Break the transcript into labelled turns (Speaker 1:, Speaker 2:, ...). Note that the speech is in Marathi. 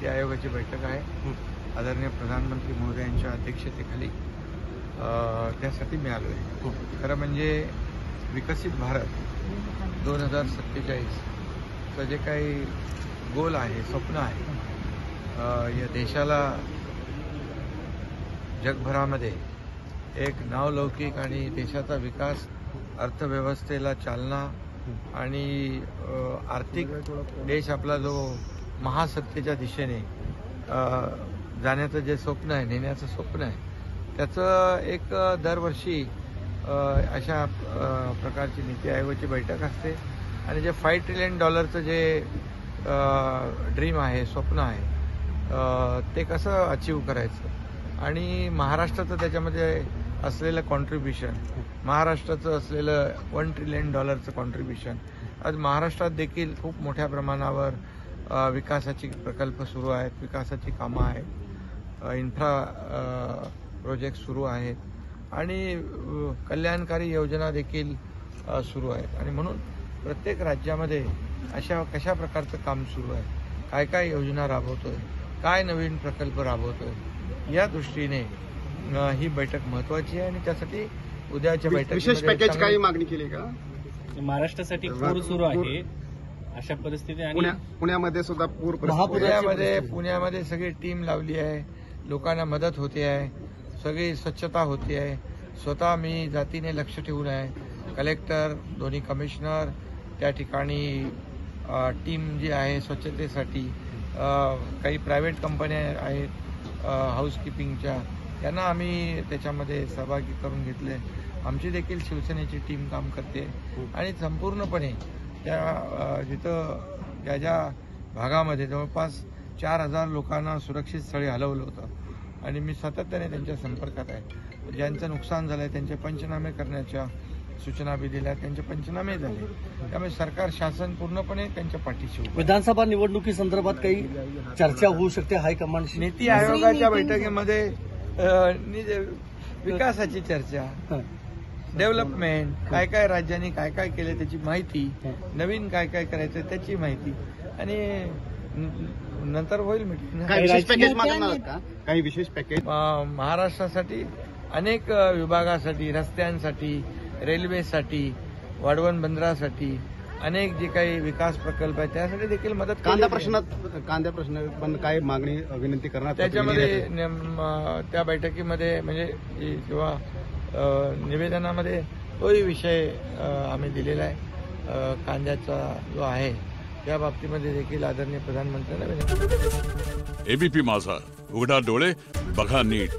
Speaker 1: नीती आयोगाची बैठक आहे. आदरणीय प्रधानमंत्री महोदयांच्या अध्यक्षतेखाली त्यासाठी मी आलो आहे. खरं म्हणजे विकसित भारत 2047चं जे काही गोल आहे, स्वप्न आहे, या देशाला जगभरामध्ये एक नावलौकिक आणि देशाचा विकास, अर्थव्यवस्थेला चालना आणि आर्थिक देश आपला जो महासत्तेच्या दिशेने जाण्याचं जे स्वप्न आहे, नेण्याचं स्वप्न आहे, त्याचं एक दरवर्षी अशा प्रकारची नीती आयोगाची बैठक असते आणि जे $5 ट्रिलियन जे ड्रीम आहे, स्वप्न आहे, ते कसं अचीव करायचं आणि महाराष्ट्राचं त्याच्यामध्ये असलेलं कॉन्ट्रीब्युशन, महाराष्ट्राचं असलेलं $1 ट्रिलियन कॉन्ट्रीब्युशन, आज महाराष्ट्रात देखील खूप मोठ्या प्रमाणावर विकासाची प्रकल्प सुरू आहेत, विकासाची कामं आहेत, इन्फ्रा प्रोजेक्ट सुरू आहेत आणि कल्याणकारी योजना देखील सुरू आहेत आणि म्हणून प्रत्येक राज्यामध्ये कशा प्रकारचं काम सुरू आहे, काय काय योजना राबवतोय, काय नवीन प्रकल्प राबवतोय, या दृष्टीने ही बैठक महत्वाची आहे आणि त्यासाठी उद्याच्या बैठकीत
Speaker 2: विशेष पॅकेज काही मागणी केली का?
Speaker 3: महाराष्ट्रासाठी पूर सुरू आहे अशा परिस्थिती आणि
Speaker 2: पुण्यामध्ये सुद्धा
Speaker 1: पुण्यामध्ये सगळी टीम लावली आहे, लोकांना मदत होते आहे, सगळी स्वच्छता होते आहे. स्वतः मी जातीने लक्ष ठेवून आहे, कलेक्टर, दोन्ही कमिशनर, त्या ठिकाणी टीम जी आहे स्वच्छतेसाठी, काही प्रायव्हेट कंपन्या आहेत हाऊसकीपिंगच्या, त्यांना आम्ही त्याच्यामध्ये सहभागी करून घेतले. आमची देखील शिवसेनेची टीम काम करते आणि संपूर्णपणे त्या जिथं ज्या भागामध्ये जवळपास 4,000 लोकांना सुरक्षित स्थळी हलवलं होतं आणि मी सातत्याने त्यांच्या संपर्कात आहे. ज्यांचं नुकसान झालंय त्यांचे पंचनामे करण्याच्या सूचना बी दिल्या, त्यांचे पंचनामे झाले. त्यामुळे सरकार, शासन पूर्णपणे त्यांच्या पाठीशी.
Speaker 4: विधानसभा निवडणुकीसंदर्भात काही चर्चा होऊ शकते हायकमांडशी?
Speaker 1: नीती आयोगाच्या बैठकीमध्ये विकासाची चर्चा, डेव्हलपमेंट, काय काय राज्यांनी काय काय केले त्याची माहिती, नवीन काय काय करायचं त्याची माहिती आणि नंतर होईल मीटिंग.
Speaker 2: काही विशेष पॅकेज मागणार का? काही विशेष पॅकेज
Speaker 1: महाराष्ट्रासाठी अनेक विभागासाठी, रस्त्यांसाठी, रेल्वेसाठी, वाढवण बंदरासाठी अनेक जे काही विकास प्रकल्प आहेत त्यासाठी देखील मदत.
Speaker 2: कांदा प्रश्न पण काय मागणी विनंती करणार
Speaker 1: त्याच्यामध्ये त्या बैठकीमध्ये म्हणजे किंवा निवेदनामध्ये तोही विषय आम्ही दिलेला आहे. कांद्याचा जो आहे त्या बाबतीमध्ये देखील आदरणीय प्रधानमंत्र्यांना विनंती.
Speaker 5: एबीपी माझा, उघडा डोळे बघा नीट.